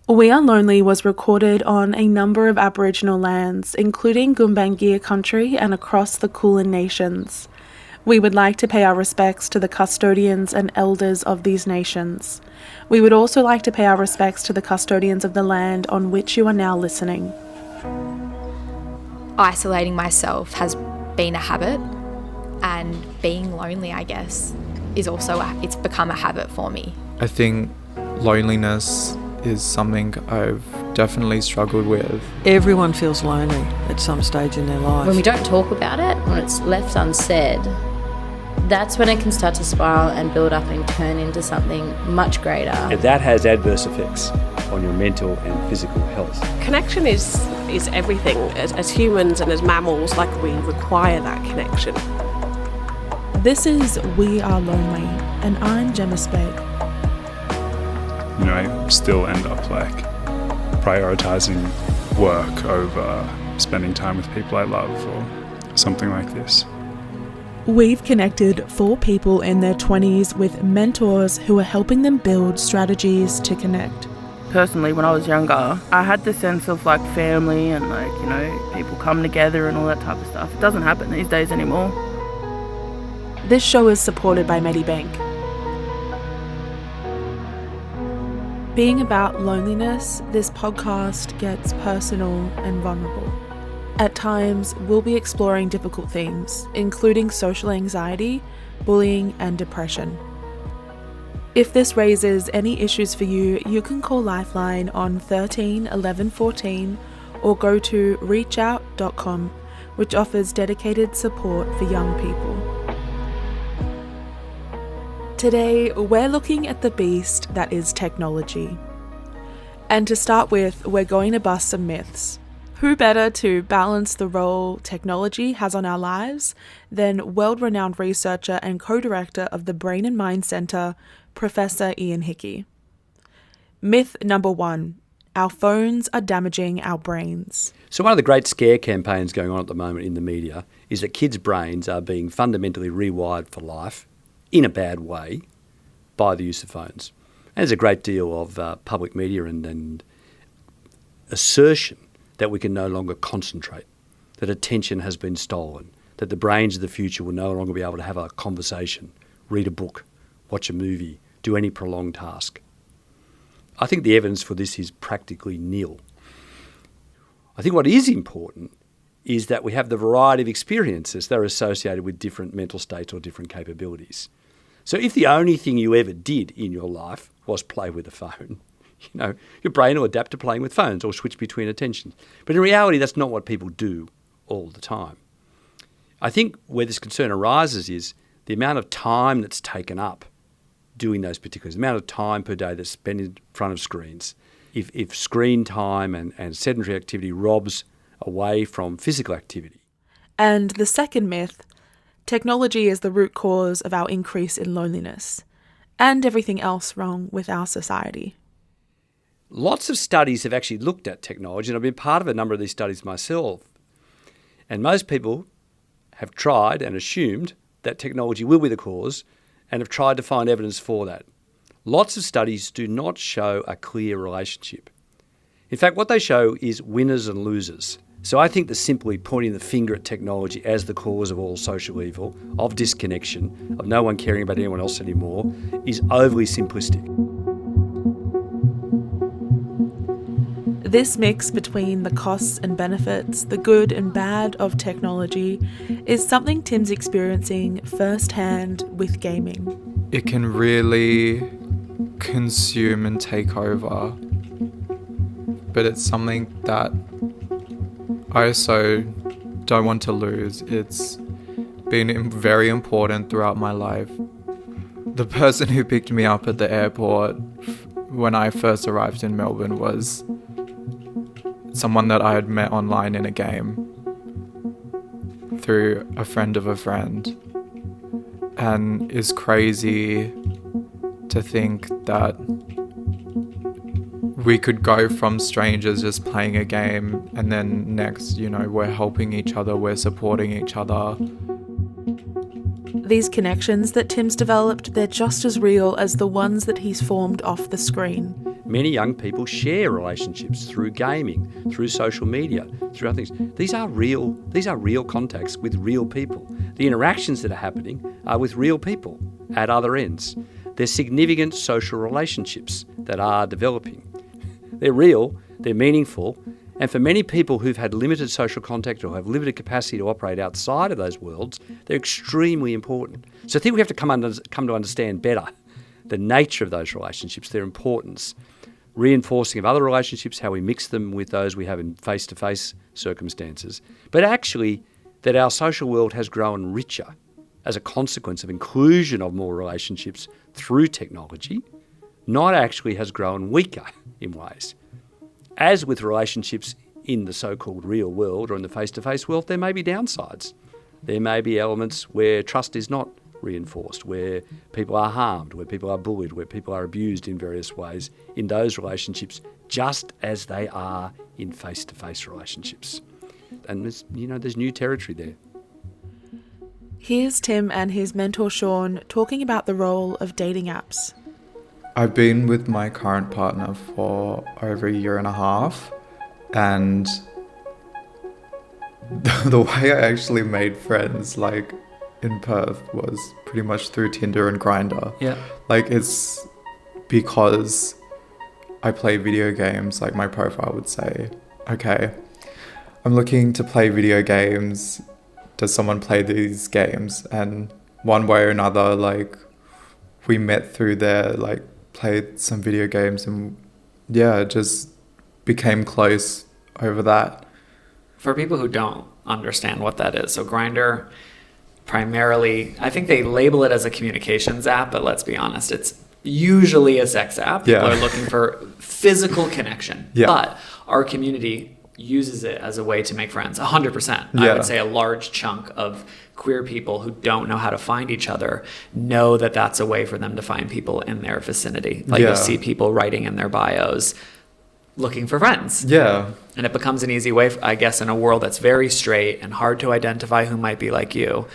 We Are Lonely was recorded on a number of Aboriginal lands, including Gumbaynggirr country and across the Kulin Nations. We would like to pay our respects to the custodians and elders of these nations. We would also like to pay our respects to the custodians of the land on which you are now listening. Isolating myself has been a habit, and being lonely, I guess, is also it's become a habit for me. I think loneliness is something I've definitely struggled with. Everyone feels lonely at some stage in their life. When we don't talk about it, when it's left unsaid, that's when it can start to spiral and build up and turn into something much greater. And that has adverse effects on your mental and physical health. Connection is everything. As humans and as mammals, like, we require that connection. This is We Are Lonely, and I'm demystify. You know, I still end up prioritizing work over spending time with people I love or something like this. We've connected 4 people in their 20s with mentors who are helping them build strategies to connect. Personally, when I was younger, I had the sense of family and people come together and all that type of stuff. It doesn't happen these days anymore. This show is supported by Medibank. Being about loneliness, this podcast gets personal and vulnerable. At times, we'll be exploring difficult themes, including social anxiety, bullying, and depression. If this raises any issues for you, you can call Lifeline on 13 11 14 or go to reachout.com, which offers dedicated support for young people. Today, we're looking at the beast that is technology. And to start with, we're going to bust some myths. Who better to balance the role technology has on our lives than world-renowned researcher and co-director of the Brain and Mind Centre, Professor Ian Hickey. Myth number 1, our phones are damaging our brains. So one of the great scare campaigns going on at the moment in the media is that kids' brains are being fundamentally rewired for life in a bad way by the use of phones. And there's a great deal of public media and assertion that we can no longer concentrate, that attention has been stolen, that the brains of the future will no longer be able to have a conversation, read a book, watch a movie, do any prolonged task. I think the evidence for this is practically nil. I think what is important is that we have the variety of experiences that are associated with different mental states or different capabilities. So if the only thing you ever did in your life was play with a phone, your brain will adapt to playing with phones or switch between attentions. But in reality, that's not what people do all the time. I think where this concern arises is the amount of time that's taken up doing those particulars, the amount of time per day that's spent in front of screens. If screen time and sedentary activity robs away from physical activity. And the second myth, technology is the root cause of our increase in loneliness and everything else wrong with our society. Lots of studies have actually looked at technology, and I've been part of a number of these studies myself. And most people have tried and assumed that technology will be the cause and have tried to find evidence for that. Lots of studies do not show a clear relationship. In fact, what they show is winners and losers. So I think that simply pointing the finger at technology as the cause of all social evil, of disconnection, of no one caring about anyone else anymore, is overly simplistic. This mix between the costs and benefits, the good and bad of technology, is something Tim's experiencing firsthand with gaming. It can really consume and take over, but it's something that I also don't want to lose. It's been very important throughout my life. The person who picked me up at the airport when I first arrived in Melbourne was someone that I had met online in a game through a friend of a friend. And it's crazy to think that we could go from strangers just playing a game and then next, we're helping each other, we're supporting each other. These connections that Tim's developed, they're just as real as the ones that he's formed off the screen. Many young people share relationships through gaming, through social media, through other things. These are real contacts with real people. The interactions that are happening are with real people at other ends. There's significant social relationships that are developing. They're real, they're meaningful, and for many people who've had limited social contact or have limited capacity to operate outside of those worlds, they're extremely important. So I think we have to come to understand better the nature of those relationships, their importance, reinforcing of other relationships, how we mix them with those we have in face-to-face circumstances, but actually that our social world has grown richer as a consequence of inclusion of more relationships through technology, not actually has grown weaker in ways. As with relationships in the so-called real world or in the face-to-face world, there may be downsides. There may be elements where trust is not reinforced, where people are harmed, where people are bullied, where people are abused in various ways in those relationships, just as they are in face-to-face relationships. And there's new territory there. Here's Tim and his mentor Sean talking about the role of dating apps. I've been with my current partner for over 1.5 years, and the way I actually made friends, like in Perth, was pretty much through Tinder and Grindr. Yeah. Like, it's because I play video games. Like, my profile would say, okay, I'm looking to play video games. Does someone play these games? And one way or another, like, we met through there, like, played some video games, and yeah, just became close over that. For people who don't understand what that is, so Grindr primarily, I think they label it as a communications app, but let's be honest, it's usually a sex app. People are looking for physical connection. Yeah. But our community uses it as a way to make friends, 100%. Yeah. I would say a large chunk of queer people who don't know how to find each other know that that's a way for them to find people in their vicinity. Like, you'll see people writing in their bios looking for friends. Yeah. And it becomes an easy way, I guess, in a world that's very straight and hard to identify who might be like you,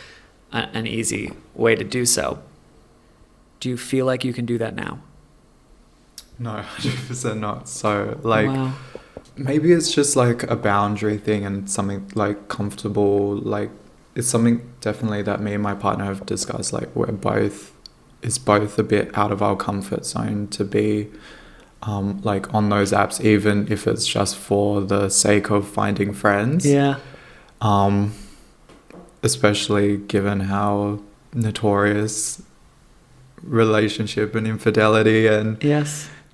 an easy way to do so. Do you feel like you can do that now? No, 100% not. So, like, maybe it's just like a boundary thing and something like comfortable. Like, it's something definitely that me and my partner have discussed. Like, it's both a bit out of our comfort zone to be like on those apps, even if it's just for the sake of finding friends. Yeah. Especially given how notorious relationship and infidelity and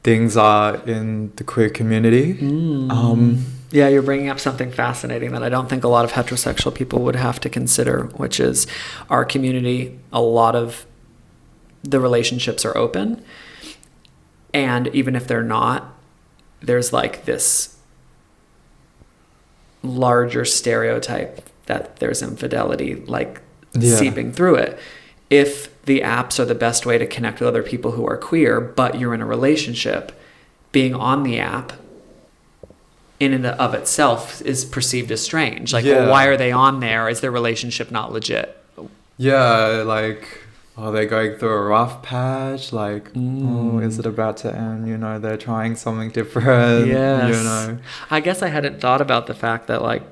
things are in the queer community. Yeah, you're bringing up something fascinating that I don't think a lot of heterosexual people would have to consider, which is our community, a lot of the relationships are open. And even if they're not, there's like this larger stereotype that there's infidelity, like seeping through it. If the apps are the best way to connect with other people who are queer, but you're in a relationship, being on the app in and of itself is perceived as strange. Like, well, why are they on there? Is their relationship not legit? Yeah, like, are they going through a rough patch? Like, oh, is it about to end? You know, they're trying something different. Yes. You know, I guess I hadn't thought about the fact that, like,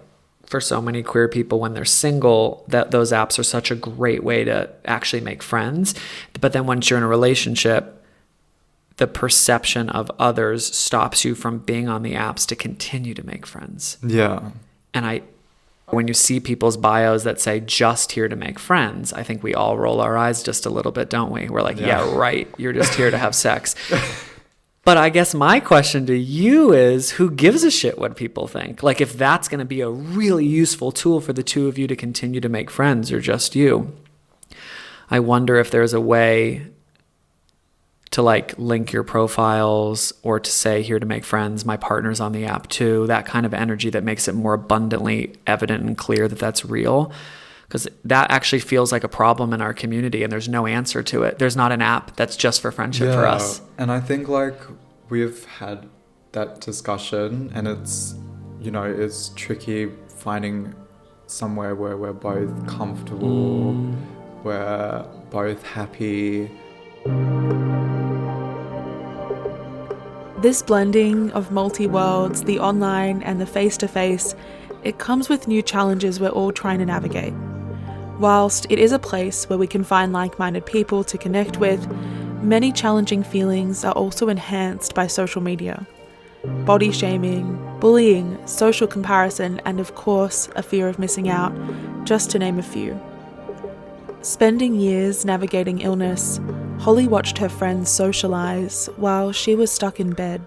for so many queer people when they're single, that those apps are such a great way to actually make friends. But then once you're in a relationship, the perception of others stops you from being on the apps to continue to make friends. Yeah. And when you see people's bios that say just here to make friends, I think we all roll our eyes just a little bit, don't we? We're like, yeah right. You're just here to have sex. But I guess my question to you is, who gives a shit what people think? Like, if that's going to be a really useful tool for the two of you to continue to make friends, or just you, I wonder if there's a way to, like, link your profiles, or to say, here to make friends, my partner's on the app too, that kind of energy that makes it more abundantly evident and clear that that's real. Because that actually feels like a problem in our community, and there's no answer to it. There's not an app that's just for friendship for us. And I think, like, we've had that discussion, and it's, you know, it's tricky finding somewhere where we're both comfortable, we're both happy. This blending of multi-worlds, the online and the face-to-face, it comes with new challenges we're all trying to navigate. Whilst it is a place where we can find like-minded people to connect with, many challenging feelings are also enhanced by social media. Body shaming, bullying, social comparison, and of course, a fear of missing out, just to name a few. Spending years navigating illness, Holly watched her friends socialise while she was stuck in bed.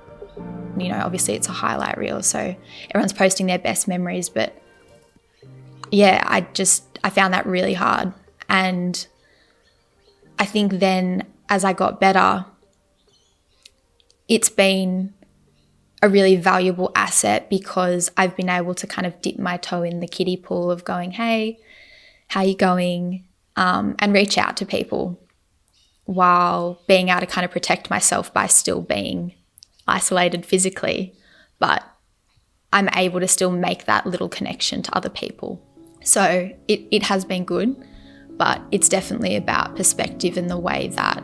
You know, obviously it's a highlight reel, so everyone's posting their best memories, but yeah, I found that really hard. And I think then as I got better, it's been a really valuable asset because I've been able to kind of dip my toe in the kiddie pool of going, hey, how you going? And reach out to people while being able to kind of protect myself by still being isolated physically. But I'm able to still make that little connection to other people. So it has been good, but it's definitely about perspective and the way that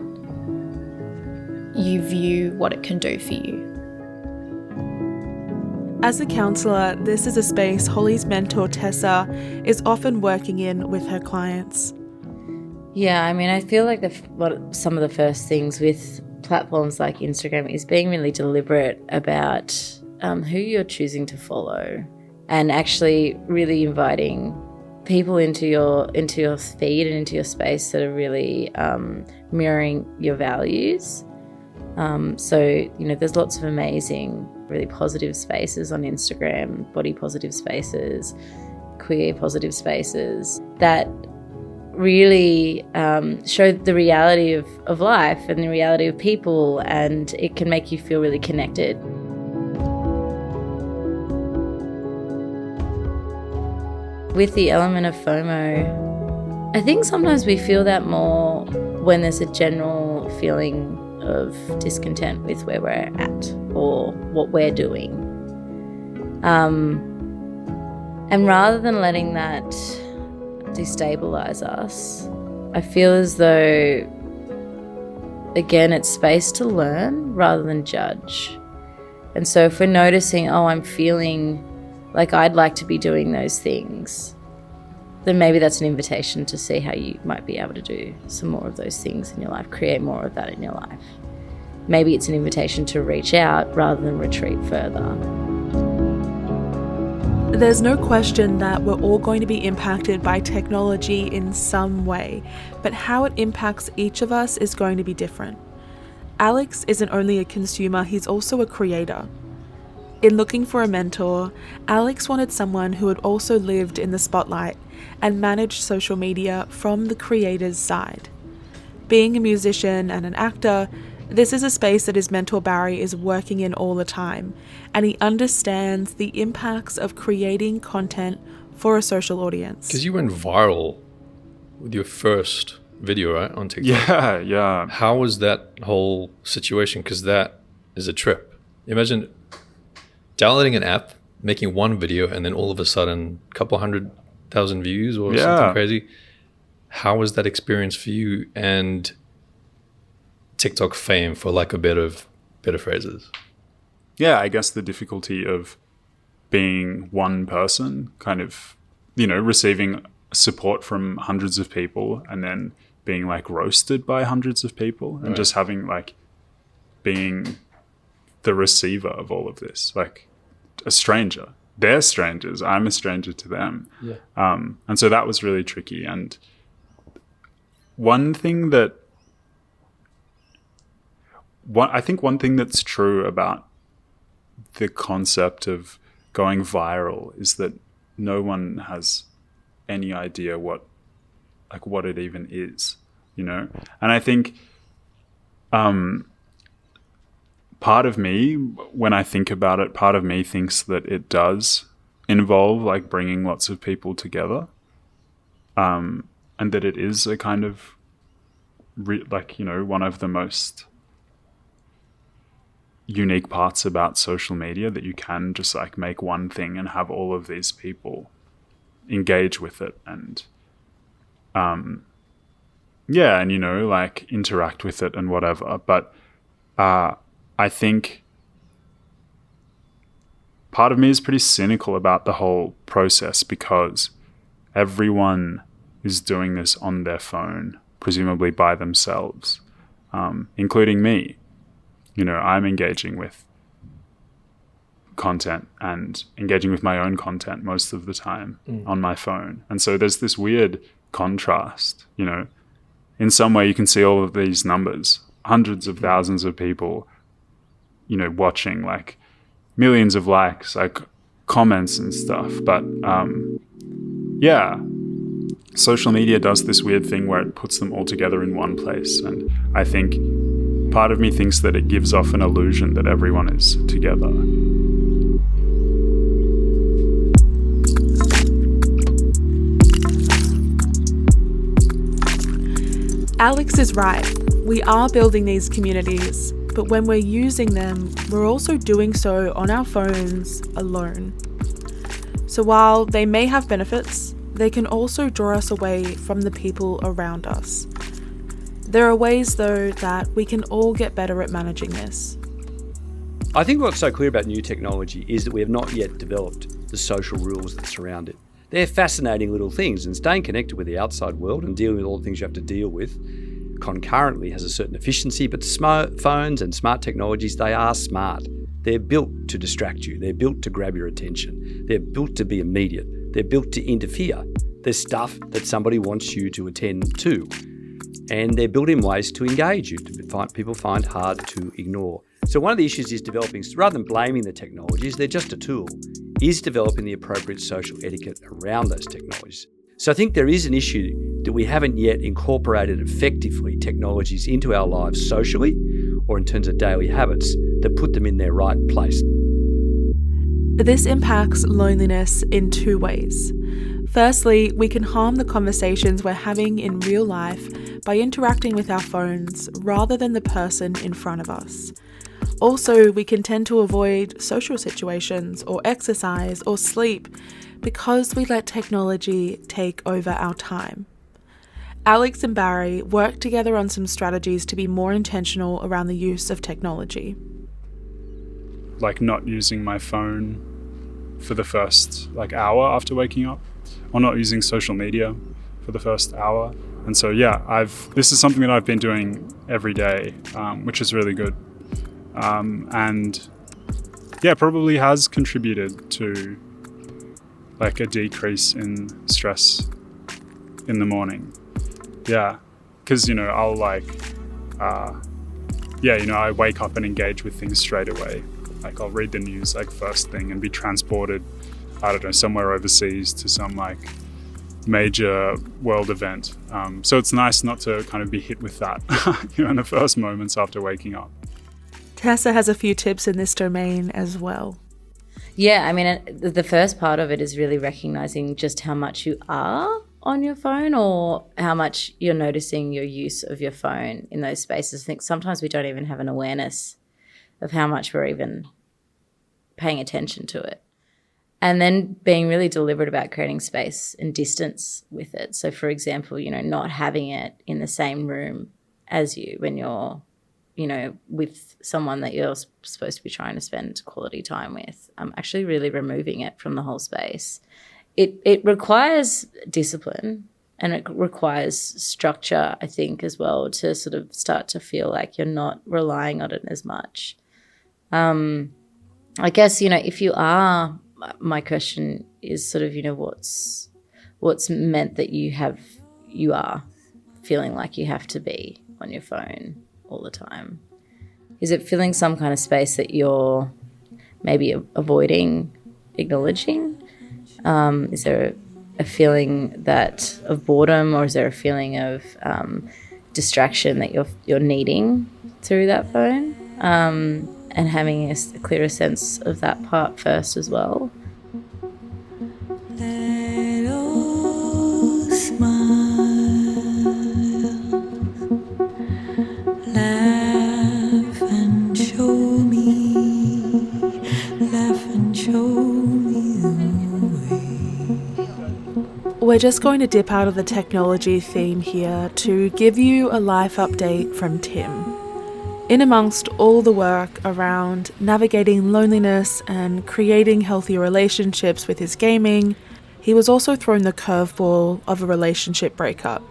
you view what it can do for you. As a counsellor, this is a space Holly's mentor Tessa is often working in with her clients. Yeah, I mean, I feel like some of the first things with platforms like Instagram is being really deliberate about who you're choosing to follow, and actually really inviting people into your feed and into your space that are really mirroring your values. So, you know, there's lots of amazing, really positive spaces on Instagram, body positive spaces, queer positive spaces that really show the reality of life and the reality of people, and it can make you feel really connected. With the element of FOMO, I think sometimes we feel that more when there's a general feeling of discontent with where we're at or what we're doing. And rather than letting that destabilize us, I feel as though, again, it's space to learn rather than judge. And so if we're noticing, oh, I'm feeling like I'd like to be doing those things, then maybe that's an invitation to see how you might be able to do some more of those things in your life, create more of that in your life. Maybe it's an invitation to reach out rather than retreat further. There's no question that we're all going to be impacted by technology in some way, but how it impacts each of us is going to be different. Alex isn't only a consumer, he's also a creator. In looking for a mentor, Alex wanted someone who had also lived in the spotlight and managed social media from the creator's side. Being a musician and an actor, this is a space that his mentor Barry is working in all the time, and he understands the impacts of creating content for a social audience. Because you went viral with your first video, right, on TikTok? Yeah. How was that whole situation? Because that is a trip. Imagine downloading an app, making one video, and then all of a sudden a couple 100,000 views or something crazy. How was that experience for you and TikTok fame, for lack of better phrases? Yeah, I guess the difficulty of being one person, kind of, you know, receiving support from hundreds of people and then being like roasted by hundreds of people, and just having like being the receiver of all of this, like a stranger. They're strangers. I'm a stranger to them. Yeah. And so that was really tricky. And one thing that's true about the concept of going viral is that no one has any idea what it even is, you know? And I think part of me, when I think about it, part of me thinks that it does involve like bringing lots of people together, and that it is a kind of one of the most unique parts about social media, that you can just like make one thing and have all of these people engage with it and like interact with it and whatever. But I think part of me is pretty cynical about the whole process because everyone is doing this on their phone, presumably by themselves, including me. You know, I'm engaging with content and engaging with my own content most of the time on my phone. And so there's this weird contrast, you know. In some way you can see all of these numbers, hundreds of thousands of people, you know, watching, like millions of likes, like comments and stuff. But yeah, social media does this weird thing where it puts them all together in one place. And I think part of me thinks that it gives off an illusion that everyone is together. Alex is right. We are building these communities, but when we're using them, we're also doing so on our phones alone. So while they may have benefits, they can also draw us away from the people around us. There are ways, though, that we can all get better at managing this. I think what's so clear about new technology is that we have not yet developed the social rules that surround it. They're fascinating little things, and staying connected with the outside world and dealing with all the things you have to deal with concurrently has a certain efficiency, but smartphones and smart technologies, they are smart. They're built to distract you. They're built to grab your attention. They're built to be immediate. They're built to interfere. There's stuff that somebody wants you to attend to, and they're built in ways to engage you, people find hard to ignore. So one of the issues is developing, rather than blaming the technologies, they're just a tool, is developing the appropriate social etiquette around those technologies. So I think there is an issue that we haven't yet incorporated effectively technologies into our lives socially or in terms of daily habits that put them in their right place. This impacts loneliness in two ways. Firstly, we can harm the conversations we're having in real life by interacting with our phones rather than the person in front of us. Also, we can tend to avoid social situations or exercise or sleep because we let technology take over our time. Alex and Barry work together on some strategies to be more intentional around the use of technology. Like not using my phone for the first hour after waking up, or not using social media for the first hour. And so this is something that I've been doing every day, which is really good. And probably has contributed to a decrease in stress in the morning. Yeah, because I'll I wake up and engage with things straight away. I'll read the news first thing and be transported, somewhere overseas to some major world event. So it's nice not to kind of be hit with that, in the first moments after waking up. Tessa has a few tips in this domain as well. Yeah, I mean, the first part of it is really recognizing just how much you are on your phone or how much you're noticing your use of your phone in those spaces. I think sometimes we don't even have an awareness of how much we're even paying attention to it. And then being really deliberate about creating space and distance with it. So, for example, not having it in the same room as you when you're with someone that you're supposed to be trying to spend quality time with, actually really removing it from the whole space. It requires discipline and it requires structure, I think, as well, to sort of start to feel like you're not relying on it as much. I guess, if you are, my question is sort of, what's meant that you are feeling like you have to be on your phone all the time? Is it filling some kind of space that you're maybe avoiding acknowledging? Is there a feeling of boredom, or is there a feeling of distraction that you're needing through that phone? And having a clearer sense of that part first as well. We're just going to dip out of the technology theme here to give you a life update from Tim. In amongst all the work around navigating loneliness and creating healthier relationships with his gaming, he was also thrown the curveball of a relationship breakup.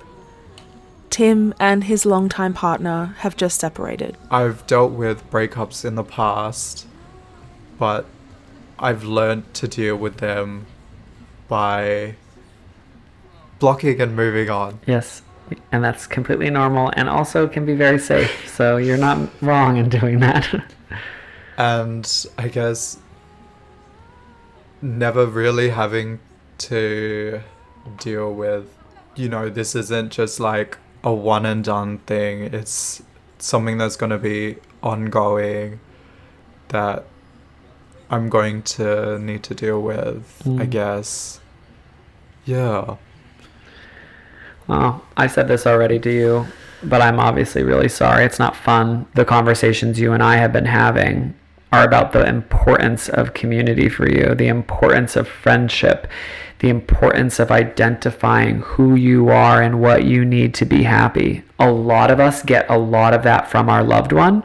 Tim and his longtime partner have just separated. I've dealt with breakups in the past, but I've learned to deal with them by blocking and moving on. Yes, and that's completely normal and also can be very safe, so you're not wrong in doing that. And I guess never really having to deal with, this isn't just like a one and done thing. It's something that's going to be ongoing that I'm going to need to deal with, I guess. Yeah. Well, I said this already to you, but I'm obviously really sorry. It's not fun. The conversations you and I have been having are about the importance of community for you, the importance of friendship, the importance of identifying who you are and what you need to be happy. A lot of us get a lot of that from our loved one,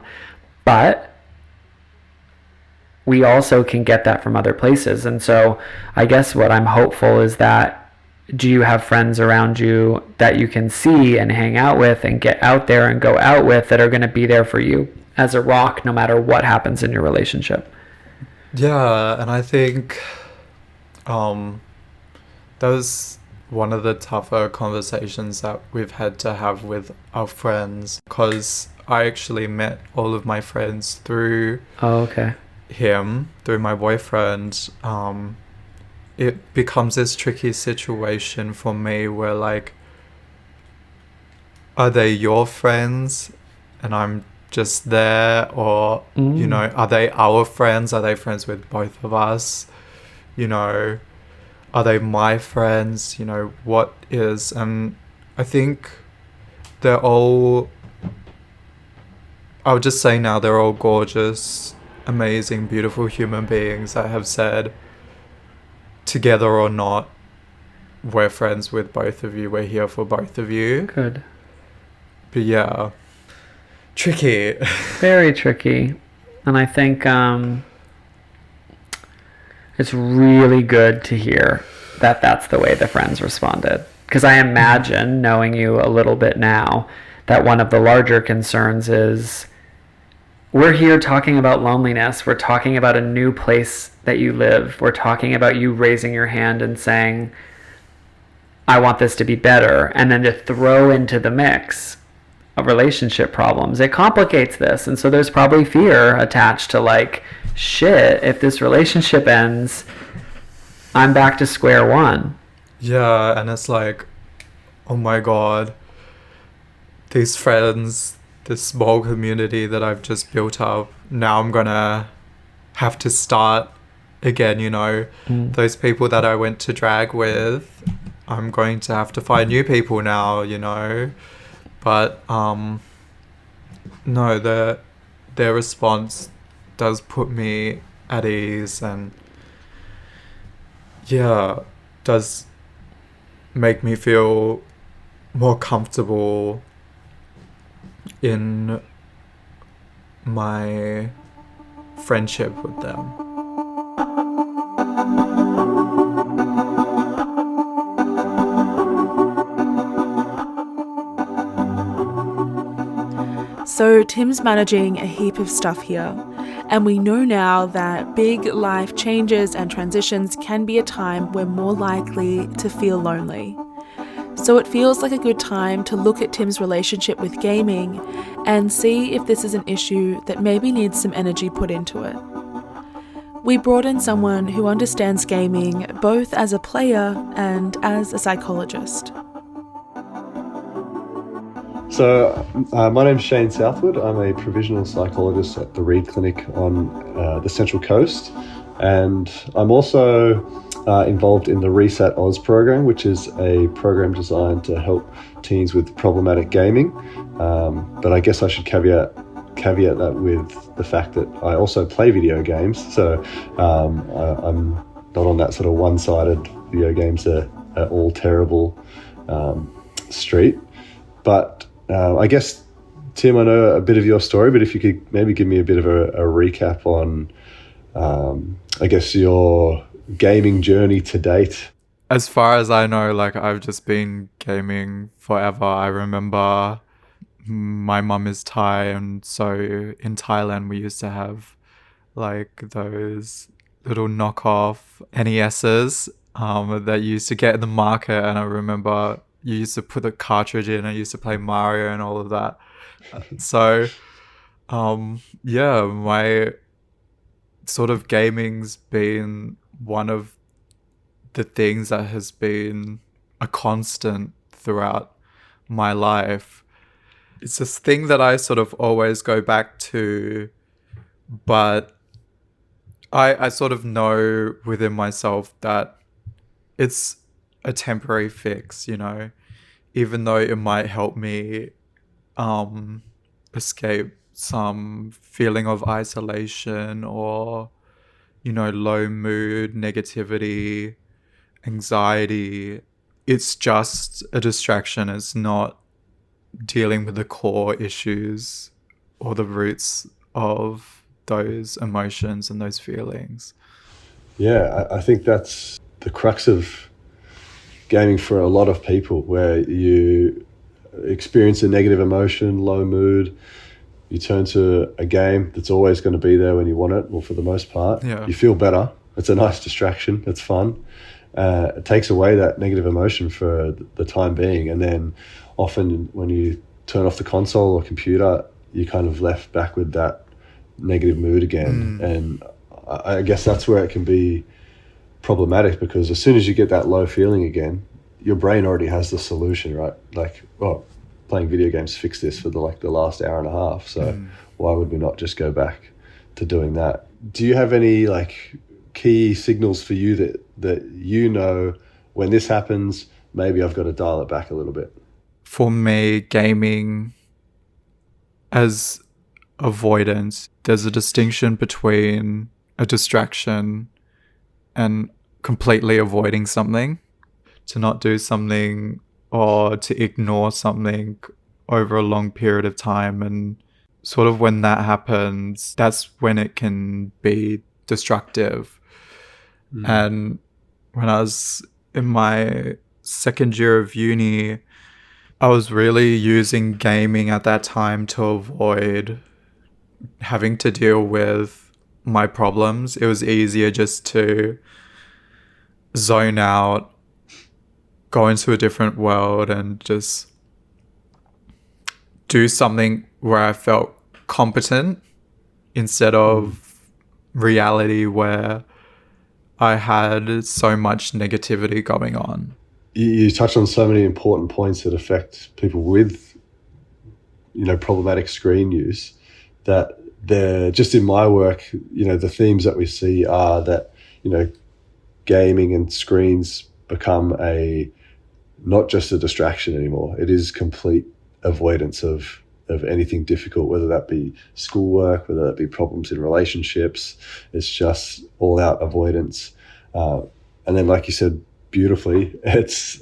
but we also can get that from other places. And so I guess what I'm hopeful is that, do you have friends around you that you can see and hang out with and get out there and go out with that are going to be there for you as a rock no matter what happens in your relationship? Yeah, and I think that was one of the tougher conversations that we've had to have with our friends, because I actually met all of my friends through him, through my boyfriend. It becomes this tricky situation for me where, like, are they your friends and I'm just there, or are they our friends? Are they friends with both of us? Are they my friends? What is? And I think they're all, I'll just say now, they're all gorgeous, amazing, beautiful human beings that have said, together or not, we're friends with both of you. We're here for both of you. Good. But yeah, tricky. Very tricky. And I think it's really good to hear that that's the way the friends responded. Because I imagine, knowing you a little bit now, that one of the larger concerns is, we're here talking about loneliness. We're talking about a new place that you live. We're talking about you raising your hand and saying, I want this to be better. And then to throw into the mix of relationship problems, it complicates this. And so there's probably fear attached to, like, shit, if this relationship ends, I'm back to square one. Yeah, and it's like, oh my God, these friends, this small community that I've just built up, now I'm gonna have to start again, Those people that I went to drag with, I'm going to have to find new people now, But no, their response does put me at ease, and does make me feel more comfortable in my friendship with them. So Tim's managing a heap of stuff here, and we know now that big life changes and transitions can be a time we're more likely to feel lonely. So it feels like a good time to look at Tim's relationship with gaming and see if this is an issue that maybe needs some energy put into it. We brought in someone who understands gaming both as a player and as a psychologist. So, my name's Shane Southwood. I'm a provisional psychologist at the Reid Clinic on the Central Coast, and I'm also involved in the Reset Oz program, which is a program designed to help teens with problematic gaming. But I guess I should caveat that with the fact that I also play video games, so I'm not on that sort of one-sided video games are all terrible street. But I guess Tim, I know a bit of your story, but if you could maybe give me a bit of a recap on, I guess, your gaming journey to date. As far as I know, like, I've just been gaming forever. I remember my mum is Thai, and so in Thailand we used to have like those little knockoff NESs that you used to get in the market, and I remember you used to put the cartridge in and I used to play Mario and all of that. So yeah, my sort of gaming's been one of the things that has been a constant throughout my life. It's this thing that I sort of always go back to, but I sort of know within myself that it's a temporary fix, you know, even though it might help me escape some feeling of isolation or, you know, low mood, negativity, anxiety. It's just a distraction. It's not dealing with the core issues or the roots of those emotions and those feelings. Yeah, I think that's the crux of gaming for a lot of people, where you experience a negative emotion, low mood, you turn to a game that's always going to be there when you want it, or for the most part. Yeah. You feel better. It's a nice distraction. It's fun. It takes away that negative emotion for the time being. And then often when you turn off the console or computer, you're kind of left back with that negative mood again. And I guess that's where it can be problematic, because as soon as you get that low feeling again, your brain already has the solution, right? Like, well, playing video games fixed this for the last hour and a half. So why would we not just go back to doing that? Do you have any like key signals for you that you know, when this happens, maybe I've got to dial it back a little bit? For me, gaming as avoidance, there's a distinction between a distraction and completely avoiding something. To not do something or to ignore something over a long period of time. And sort of when that happens, that's when it can be destructive. And when I was in my second year of uni, I was really using gaming at that time to avoid having to deal with my problems. It was easier just to zone out, go into a different world and just do something where I felt competent instead of reality where I had so much negativity going on. You touched on so many important points that affect people with, you know, problematic screen use, that they're just in my work, you know, the themes that we see are that, you know, gaming and screens become not just a distraction anymore. It is complete avoidance of anything difficult, whether that be schoolwork, whether that be problems in relationships. It's just all out avoidance. And then, like you said beautifully, it's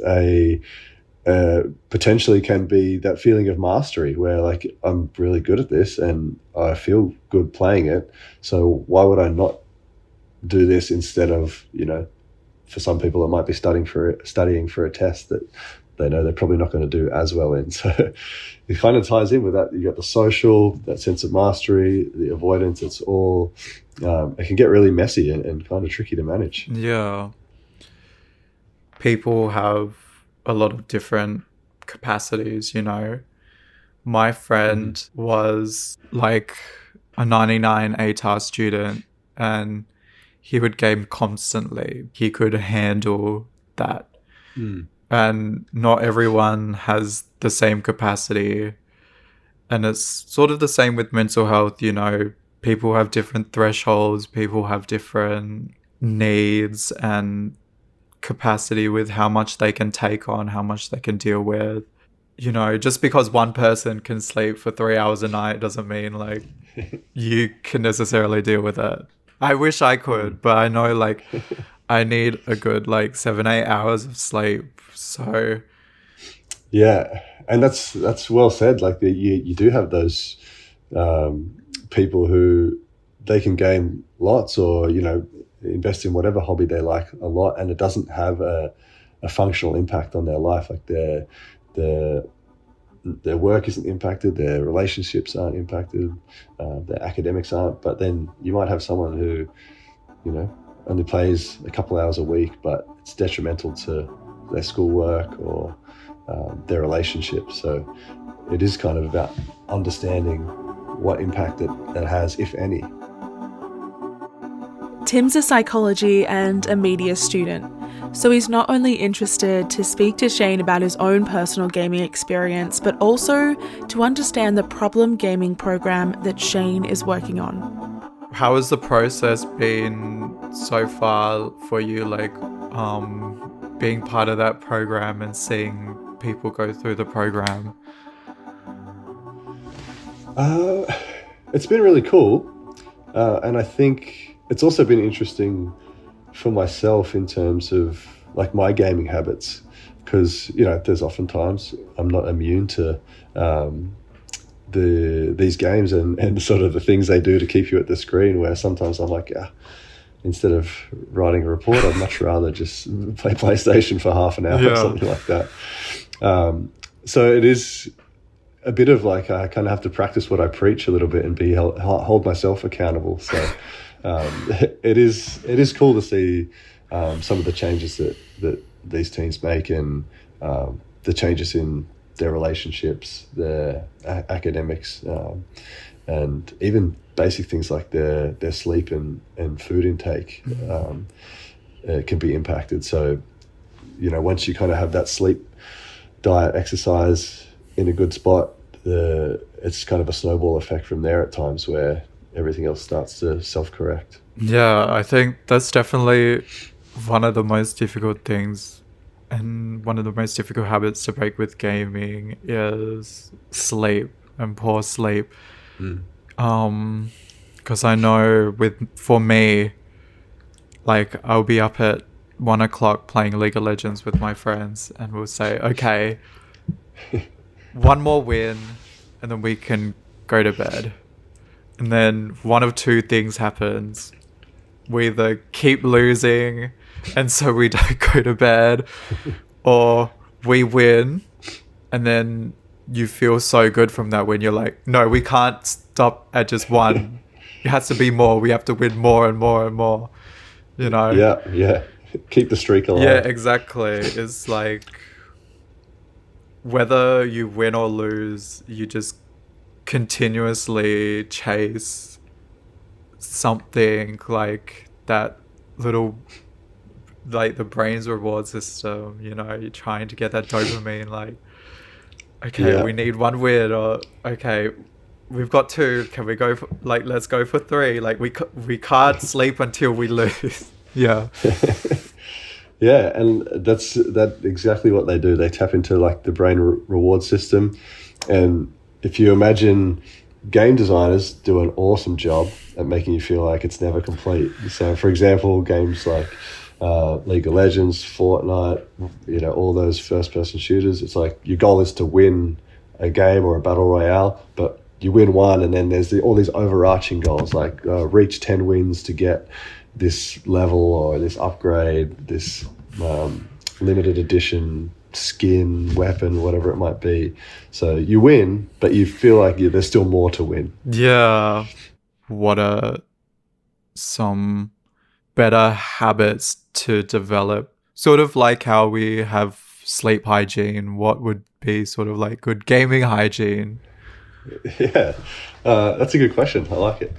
potentially can be that feeling of mastery where, like, I'm really good at this and I feel good playing it. So why would I not do this instead of, you know, for some people it might be studying for a test that they know they're probably not going to do as well in. So it kind of ties in with that. You got the social, that sense of mastery, the avoidance. It's all, it can get really messy and kind of tricky to manage. Yeah. People have a lot of different capacities, you know. My friend was like a 99 ATAR student and he would game constantly. He could handle that. And not everyone has the same capacity. And it's sort of the same with mental health, you know. People have different thresholds. People have different needs and capacity with how much they can take on, how much they can deal with. You know, just because one person can sleep for 3 hours a night doesn't mean, like, you can necessarily deal with it. I wish I could, but I know, like, I need a good, like, 7-8 hours of sleep. So Yeah, and that's well said. Like you do have those people who they can game lots, or invest in whatever hobby they like a lot, and it doesn't have a functional impact on their life. Like their work isn't impacted, their relationships aren't impacted, their academics aren't. But then you might have someone who only plays a couple hours a week, but it's detrimental to their schoolwork or their relationships. So it is kind of about understanding what impact it has, if any. Tim's a psychology and a media student, so he's not only interested to speak to Shane about his own personal gaming experience, but also to understand the problem gaming program that Shane is working on. How has the process been so far for you, like being part of that program and seeing people go through the program? It's been really cool, and I think it's also been interesting for myself in terms of like my gaming habits, because there's oftentimes I'm not immune to these games and sort of the things they do to keep you at the screen, where sometimes I'm like, instead of writing a report, I'd much rather just play PlayStation for half an hour or something like that. So it is a bit of like I kind of have to practice what I preach a little bit and hold myself accountable. So it is cool to see some of the changes that these teens make, and the changes in their relationships, their academics, and even basic things like their sleep and food intake can be impacted. So once you kind of have that sleep, diet, exercise in a good spot, it's kind of a snowball effect from there at times, where everything else starts to self-correct. Yeah, I think that's definitely one of the most difficult things, and one of the most difficult habits to break with gaming is sleep and poor sleep. Because I know for me, like I'll be up at 1 o'clock playing League of Legends with my friends, and we'll say, okay, one more win and then we can go to bed. And then one of two things happens. We either keep losing and so we don't go to bed, or we win and then you feel so good from that win. You're like, no, we can't stop at just one. It has to be more. We have to win more and more and more, Yeah. Keep the streak alive. Yeah, exactly. It's like whether you win or lose, you just continuously chase something like that little, like the brain's reward system, you're trying to get that dopamine, like, okay, we need one win, or okay, we've got two, can we go for, like, let's go for three, like we can't sleep until we lose. Yeah. Yeah, and that's exactly what they do. They tap into like the brain reward system, and if you imagine, game designers do an awesome job at making you feel like it's never complete. So, for example, games like League of Legends, Fortnite, all those first-person shooters, it's like your goal is to win a game or a battle royale, but you win one, and then there's all these overarching goals, like reach 10 wins to get this level or this upgrade, this limited edition skin, weapon, whatever it might be. So you win, but you feel like there's still more to win. Yeah. What are some better habits to develop? Sort of like how we have sleep hygiene, what would be sort of like good gaming hygiene? Yeah, that's a good question. I like it.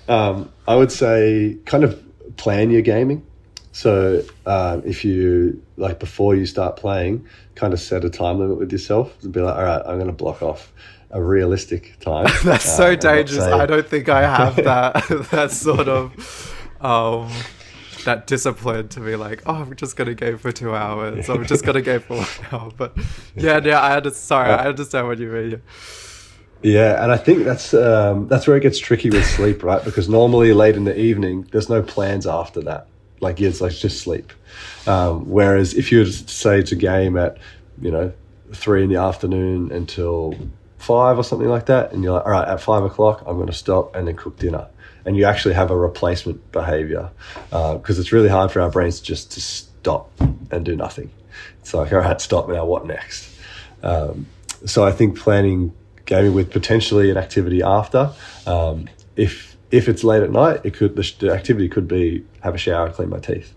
I would say kind of plan your gaming. So if you, like before you start playing, kind of set a time limit with yourself and be like, all right, I'm going to block off a realistic time. That's so dangerous. I don't think I have that sort of that discipline to be like, oh, I'm just going to game for 2 hours. I'm just going to game for 1 hour. But yeah, I understand what you mean. Yeah, and I think that's where it gets tricky with sleep, right? Because normally late in the evening, there's no plans after that. Like, it's like just sleep. Whereas if you were to say to game at, 3 in the afternoon until 5 or something like that, and you're like, all right, at 5 o'clock I'm going to stop and then cook dinner, and you actually have a replacement behavior, because it's really hard for our brains just to stop and do nothing. It's like, all right, stop now, what next? So I think planning gaming with potentially an activity after, if it's late at night, the activity could be have a shower and clean my teeth,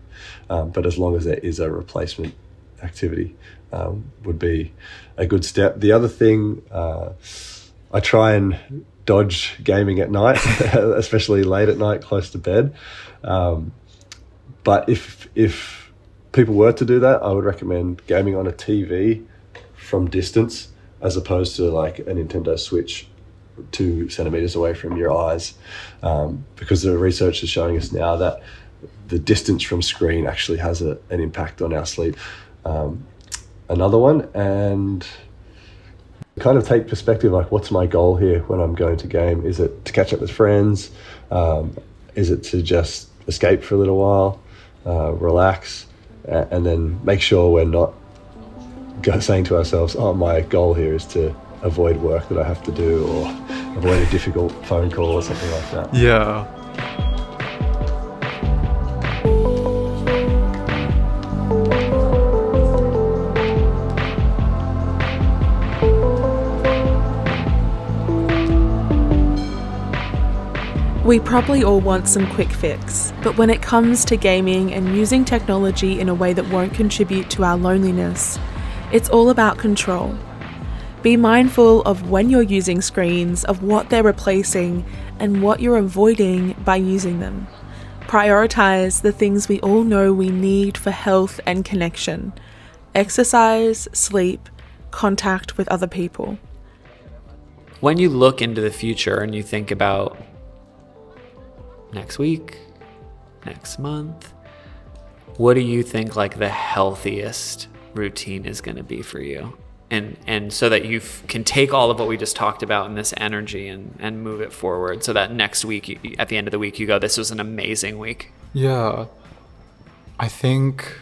but as long as there is a replacement activity, would be a good step. The other thing, I try and dodge gaming at night, especially late at night, close to bed. But if people were to do that, I would recommend gaming on a TV from distance, as opposed to like a Nintendo Switch 2 centimeters away from your eyes, because the research is showing us now that the distance from screen actually has an impact on our sleep. Another one, and kind of take perspective, like, what's my goal here when I'm going to game? Is it to catch up with friends? Is it to just escape for a little while, relax, and then make sure we're not saying to ourselves, oh, my goal here is to avoid work that I have to do, or avoid a difficult phone call or something like that. Yeah. We probably all want some quick fix, but when it comes to gaming and using technology in a way that won't contribute to our loneliness, it's all about control. Be mindful of when you're using screens, of what they're replacing, and what you're avoiding by using them. Prioritize the things we all know we need for health and connection: exercise, sleep, contact with other people. When you look into the future and you think about next week, next month, what do you think like the healthiest routine is going to be for you? And so that you can take all of what we just talked about in this energy and move it forward, so that next week, at the end of the week, you go, this was an amazing week. Yeah. I think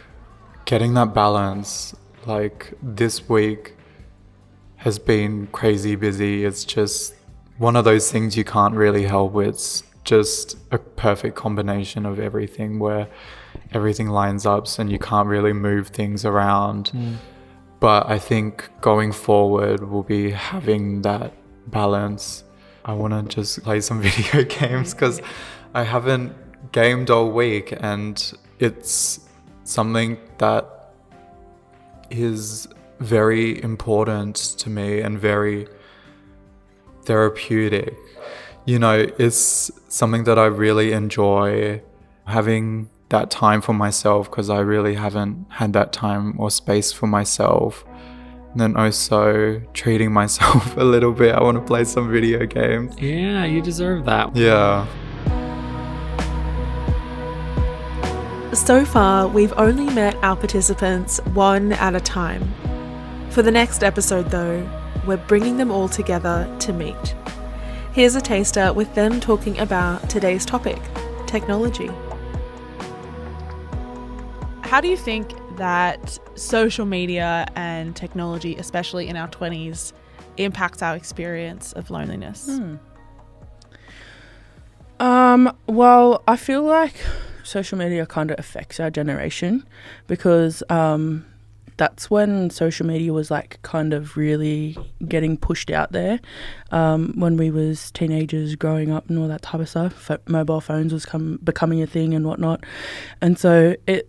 getting that balance, like this week has been crazy busy. It's just one of those things you can't really help with. It's just a perfect combination of everything, where everything lines up and you can't really move things around. But I think going forward, we'll be having that balance. I want to just play some video games because I haven't gamed all week, and it's something that is very important to me and very therapeutic. You know, it's something that I really enjoy, having that time for myself, because I really haven't had that time or space for myself. And then also treating myself a little bit. I want to play some video games. Yeah, you deserve that. Yeah. So far, we've only met our participants one at a time. For the next episode, though, we're bringing them all together to meet. Here's a taster with them talking about today's topic, technology. How do you think that social media and technology, especially in our 20s, impacts our experience of loneliness? Well, I feel like social media kind of affects our generation, because that's when social media was like kind of really getting pushed out there, when we was teenagers growing up and all that type of stuff. Mobile phones was becoming a thing and whatnot, and so it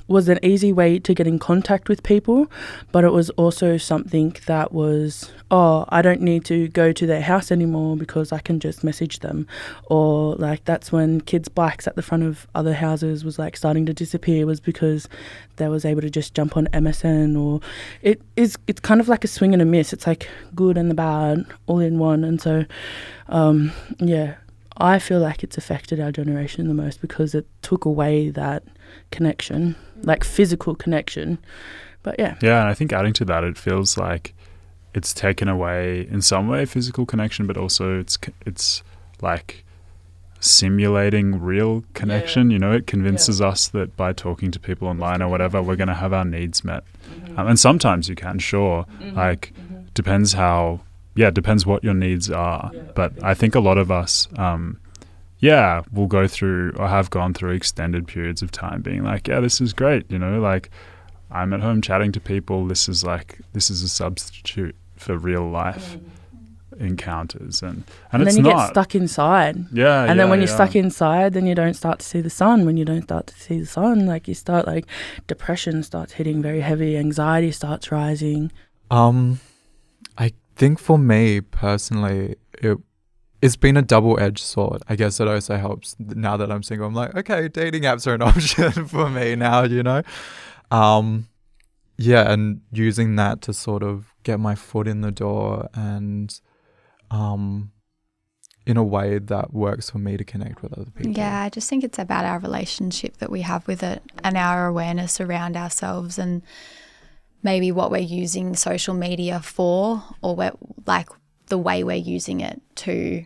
was an easy way to get in contact with people, but it was also something that was, I don't need to go to their house anymore because I can just message them. Or like that's when kids' bikes at the front of other houses was like starting to disappear, was because they was able to just jump on MSN. Or it's kind of like a swing and a miss. It's like good and the bad all in one. And so I feel like it's affected our generation the most, because it took away that connection, like physical connection. But yeah, and I think adding to that, it feels like it's taken away in some way physical connection, but also it's like simulating real connection. You know, it convinces us that by talking to people online or whatever, we're going to have our needs met. And sometimes you can, sure. Like, depends what your needs are. But I think a lot of us, will go through or have gone through extended periods of time being like, yeah, this is great. You know, like, I'm at home chatting to people. This is a substitute for real life encounters, and then it's you not. get stuck inside. And then when you're stuck inside, then you don't start to see the sun. When you don't start to see the sun, like, you start, like, depression starts hitting very heavy, anxiety starts rising. I think for me personally, it's been a double-edged sword. I guess it also helps now that I'm single. I'm like, okay, dating apps are an option for me now, you know. And using that to sort of get my foot in the door and in a way that works for me to connect with other people. Yeah, I just think it's about our relationship that we have with it and our awareness around ourselves and maybe what we're using social media for, or the way we're using it to,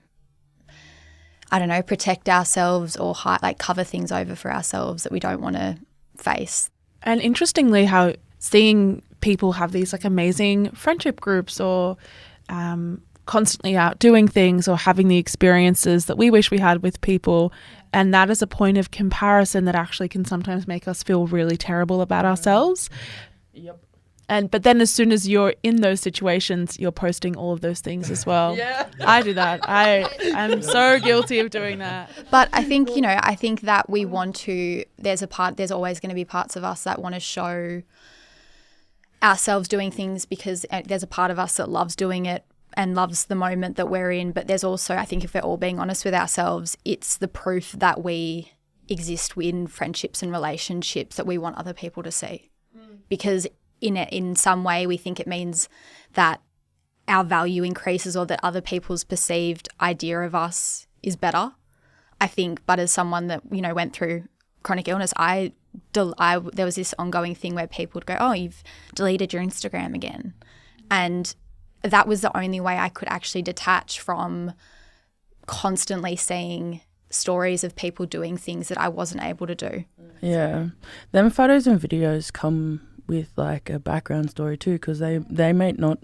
I don't know, protect ourselves or cover things over for ourselves that we don't want to face. And interestingly, how seeing people have these like amazing friendship groups or constantly out doing things or having the experiences that we wish we had with people, and that is a point of comparison that actually can sometimes make us feel really terrible about ourselves. Yep. But then as soon as you're in those situations, you're posting all of those things as well. Yeah. I do that. I'm so guilty of doing that. But I think, I think that we want to, there's always going to be parts of us that want to show ourselves doing things because there's a part of us that loves doing it and loves the moment that we're in. But there's also, I think if we're all being honest with ourselves, it's the proof that we exist in friendships and relationships that we want other people to see. Because in some way we think it means that our value increases or that other people's perceived idea of us is better, I think. But as someone that, went through chronic illness, there was this ongoing thing where people would go, oh, you've deleted your Instagram again. And that was the only way I could actually detach from constantly seeing stories of people doing things that I wasn't able to do. Yeah. Them photos and videos come with like a background story too, because they may not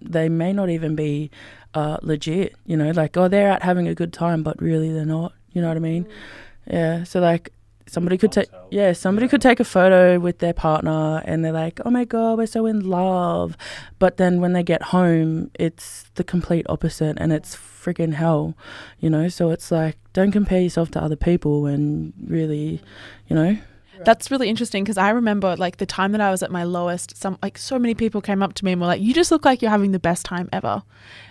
even be legit, like, oh, they're out having a good time, but really they're not, you know what I mean? Yeah. So like somebody could take a photo with their partner and they're like, oh my God, we're so in love, but then when they get home it's the complete opposite and it's freaking hell, so it's like, don't compare yourself to other people and really, That's really interesting because I remember like the time that I was at my lowest, so many people came up to me and were like, you just look like you're having the best time ever.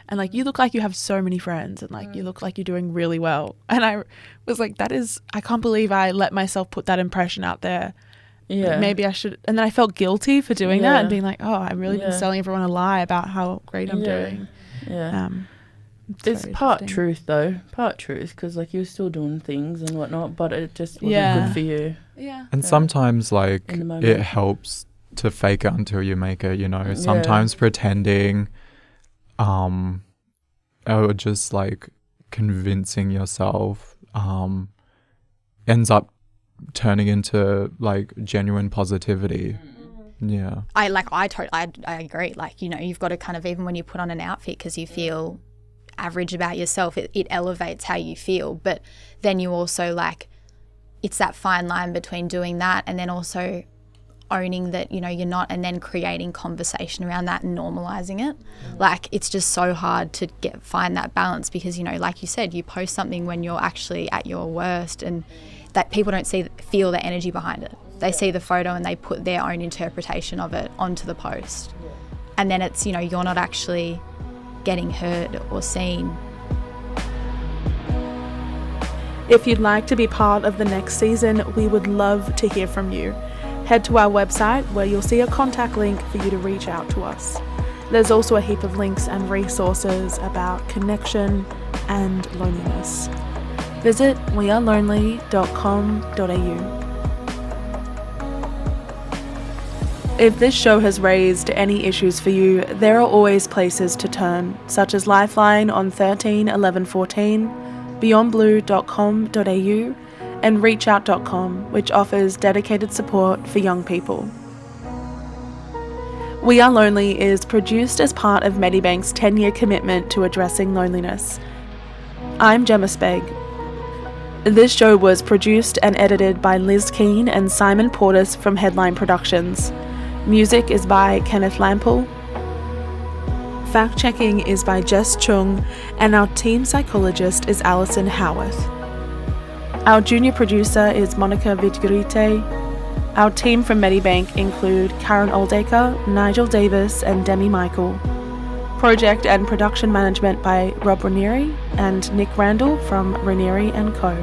And like, you look like you have so many friends and like, you look like you're doing really well. And I was like, I can't believe I let myself put that impression out there. Yeah. Maybe I should. And then I felt guilty for doing that and being like, oh, I've really been selling everyone a lie about how great I'm doing. Yeah. It's part truth though, because like you're still doing things and whatnot, but it just wasn't good for you. Yeah. And sometimes like it helps to fake it until you make it, sometimes pretending or just like convincing yourself ends up turning into like genuine positivity. Yeah. I agree. Like, you've got to kind of, even when you put on an outfit because you feel average about yourself, it elevates how you feel, but then you also like, it's that fine line between doing that and then also owning that you're not, and then creating conversation around that and normalizing it. Like, it's just so hard to find that balance because like you said, you post something when you're actually at your worst and that people don't feel the energy behind it. They see the photo and they put their own interpretation of it onto the post, and then it's you're not actually getting heard or seen. If you'd like to be part of the next season, we would love to hear from you. Head to our website where you'll see a contact link for you to reach out to us. There's also a heap of links and resources about connection and loneliness. Visit wearelonely.com.au. If this show has raised any issues for you, there are always places to turn, such as Lifeline on 13 11 14, beyondblue.com.au, and reachout.com, which offers dedicated support for young people. We Are Lonely is produced as part of Medibank's 10-year commitment to addressing loneliness. I'm Gemma Spegg. This show was produced and edited by Liz Keane and Simon Portis from Headline Productions. Music is by Kenneth Lampel. Fact-checking is by Jess Chung, and our team psychologist is Alison Howarth. Our junior producer is Monica Vidgrite. Our team from Medibank include Karen Oldacre, Nigel Davis, and Demi Michael. Project and production management by Rob Ranieri and Nick Randall from Ranieri & Co.